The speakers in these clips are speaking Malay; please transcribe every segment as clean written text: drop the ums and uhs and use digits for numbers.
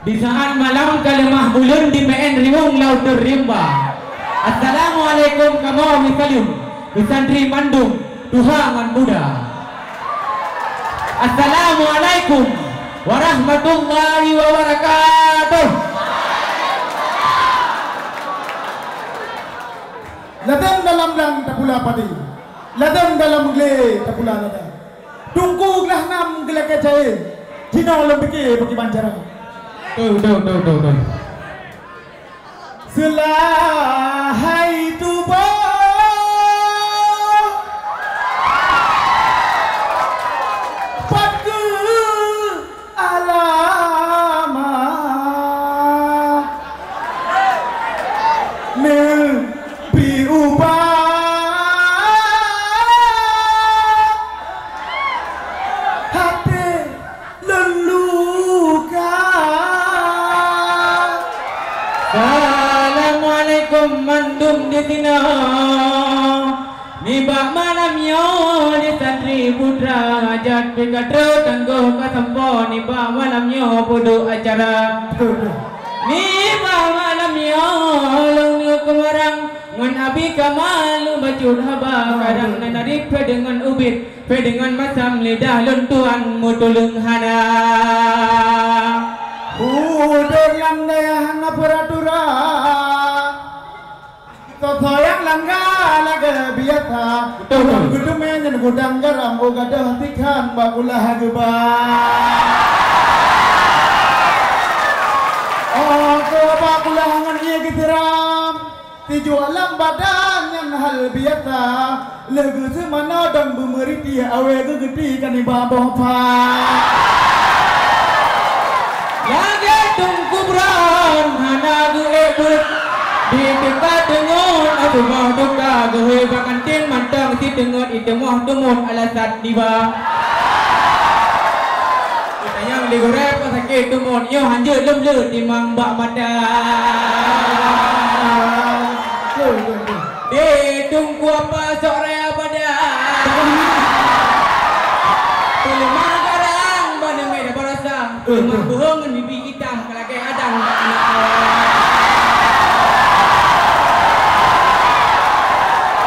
Di saat malam kalimah bulan di main riwung laut rimba. Assalamualaikum kamu misalum Bisantri Mandung Tuhangan Muda. Assalamualaikum warahmatullahi wabarakatuh. Ladang dalam lang tapula padi, ladang dalam gle tapula ladang. Tunggu lah nam gle kecai, Cina lembeke bagi bancara. Tuh. Selahai tubuh pada alamat nepi ubah hati leluka. Assalamualaikum mandum di sini. Nibak malam yo di santri putra hajat pikatro tangguh kasampo. Nibak malam yo bodoh acara. Nibak malam yo long kemarang ngan abi kamalu bacur haba kadang nanarik pe dengan ubit pe dengan masam lidah luntuan mutulung hana. Udah yang daya ngapuratura Totoyang langga laga biasa Tudang gudumen dan gudang garam Oga dahtikan bakulah geba Oh ke bakulah ngan iya gitiram Tiju alam badan yang hal biasa Legu semana dan bumeriti awe gegeti kan iba bopa Lagi tunggu beran hana gebut di dekat dengon aduh mah duka gehe bakantin mantang si dengon itu mah dumun alasat diba. Yang digorep sakit dumun yo hanjut lem timang bak mata. Tunggu apa sore pada. Tulimah garang bana meda barasa. Mak bohong bibi hitam kalau kayak adang anak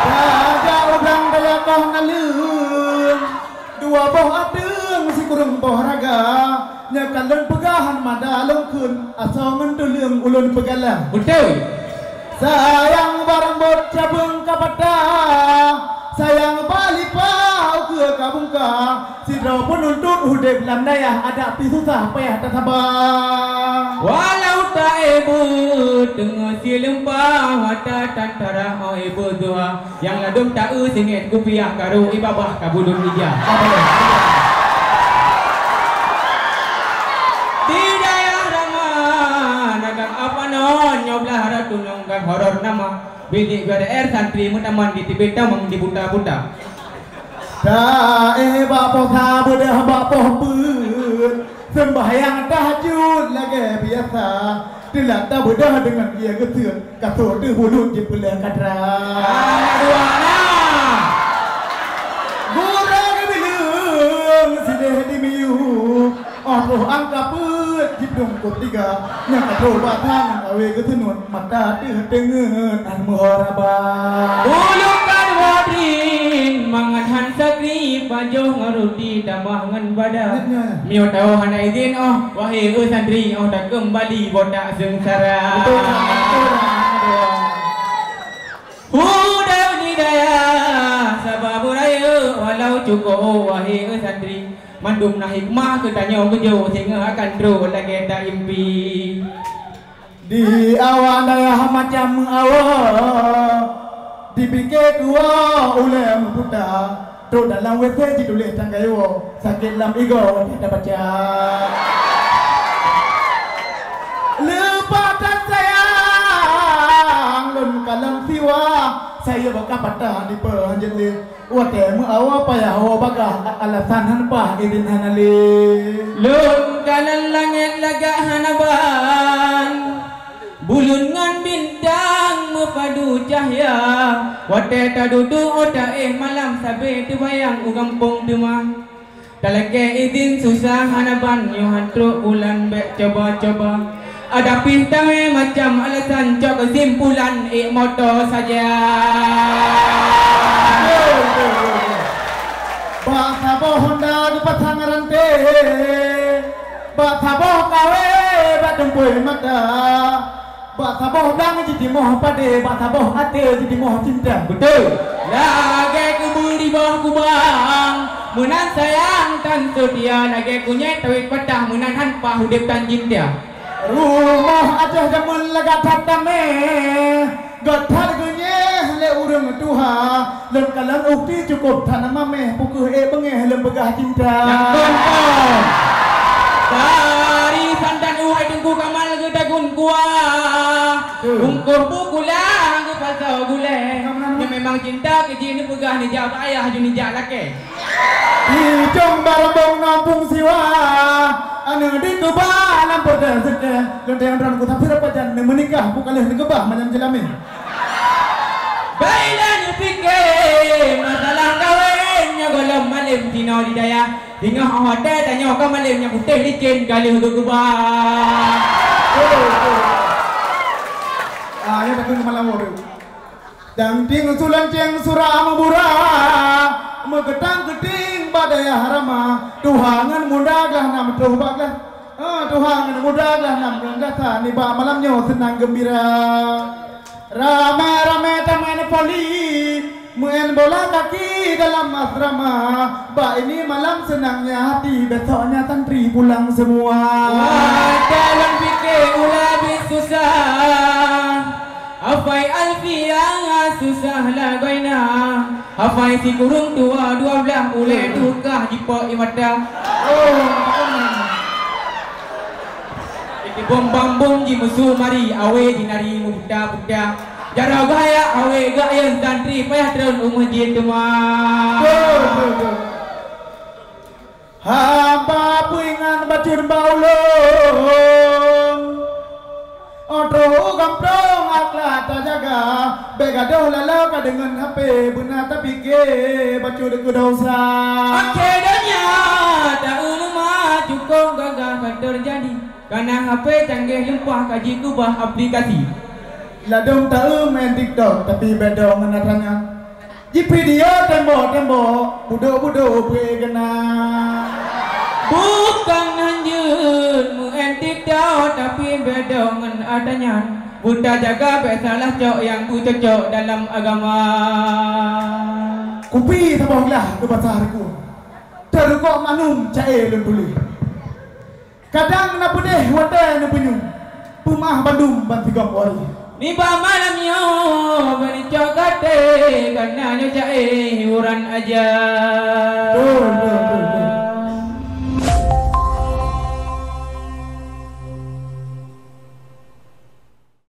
Raja udang daya kau ngalun Dua boh adeng si kurung boh raga Nyakalun pegahan mada longkun Asal mentulung ulun pegalah betul. Sayang barang bot cabung kapata Sayang balik pau ke kabungka Sidro pun untuk hudep lam daya Ada pi susah payah tak sabar Walau tak ibu tengah si lempah mata tantara mau ibu doa yang ladum tak singit kupiah karu ibabah kabulun ija. Tidak yang ramah nagang apa non nyoblah ratu nonggang horor nama bidik BDR santri mutaman di Tibet mang di buta-buta. Da bapo sabu dah bapo pun sembahyang tahajud lagi biasa Dilak tak bedah dengan dia ketur Katur di hulu di pulau kadra Aduana Gurang bilung sideh di miu roh angka put hidung ketiga Yang katur batang awe ketenun Mata dengen an muharabah Bulu kan wadrin mangan hansakri pajoh ngarudi tambah ngan badan mio tau hana izin wahai santri tak kembali bodak sengsara Hudau di daya sababu raya walau cukup wahai santri mandum na hikmah ketanya bejo sehingga akan terus lagi tak impi di awan daya macam awal dipikir dua ulem buta tu dalam WC ditulis tanggayo sakit lam ego tidak baca lepas dan sayang lun kalang siwa saya bakal patah di perhanjeli wate mu awal payah awal bagah alasan hanpah idin hanali lun kalang langit lagak hanaban bulun ngan bintang mepadu cahaya wate tadudu oda malam sabe tu bayang ugampung demang Talake izin susah hanaban Yuhan truk bulan bek coba-coba. Ada pintai macam alasan cok kesimpulan motor saja. Bahasa boh Honda di pasang rante, bahasa boh kawe batumpuy mata, bahasa boh dang jadi moh pade, bahasa boh ate jadi moh cinta. Betul. Lagi kubur di bawah kubang, munan sayang tan setia. Lagi kunyai tawik patah, munan hanpa hudip tan cinta. Rumah aja jamun laga tatame, gathar gunye le urang tuha, lem kalang ukti cukup tanam meh pukuh bengeh lem begah cinta. Yang konkol dari santan uhai tunggu kamal gedagun kuah ungkur bukulah ke pasal gulai. Yang memang cinta ke jini pegah ni jawab ayah juni jak laki. Hijong barabong nampung siwa, ane di kubah lampur dan sedih. Lenteng ran ku tapi rapajan menikah bukan leh negebah macam jelamin. Baiklah ni fikir masalah kawinnya golong malim tino di daya. Tengah hotel tanya kau malimnya putih licin kali untuk kubah. Ya tak kena malam orang. Dan ting sulan ceng surah murah, megetang keting badai harama. Tuhangan mudahlah nam tuhbaklah. Tuhangan mudahlah nam rendasa. Ni ba malamnya senang gembira. Rame-rame taman poli, main bola kaki dalam asrama. Ba ini malam senangnya hati, besoknya santri pulang semua. Dalam fikir lebih susah. Afai alfiah susah lah goina. Afai si kurung tua 12 oleh tukah jipok imata. Iki bom bambung ji musuh mari awe dinari muda-muda. Jara gaya awe gaya santri payah terun masjid cuma. Hamba puingan bacur baulung. Otro gamprong akla terjaga. Begadoh lalau dengan HP benar tapi ke bacur ke dosa. Akhirnya tak ulama cukup gagal terjadi. Karena HP canggih lempah kaji kubah aplikasi. Ladung tahu main TikTok tapi beda menatanya. Di video tembok-tembok budo-budo kena. Bukan hanjur main TikTok tapi beda dengan adanya. Buddha jaga besalah cok yang ku cocok dalam agama. Kupi tabahlah ke pasarku. Terukok manum cair dan tuli. Kadang nak pedih wadah nak penyum. Pumah Bandung bantigam wari. Ni ba malam yo bani cok kate karena nyo cair hiburan aja.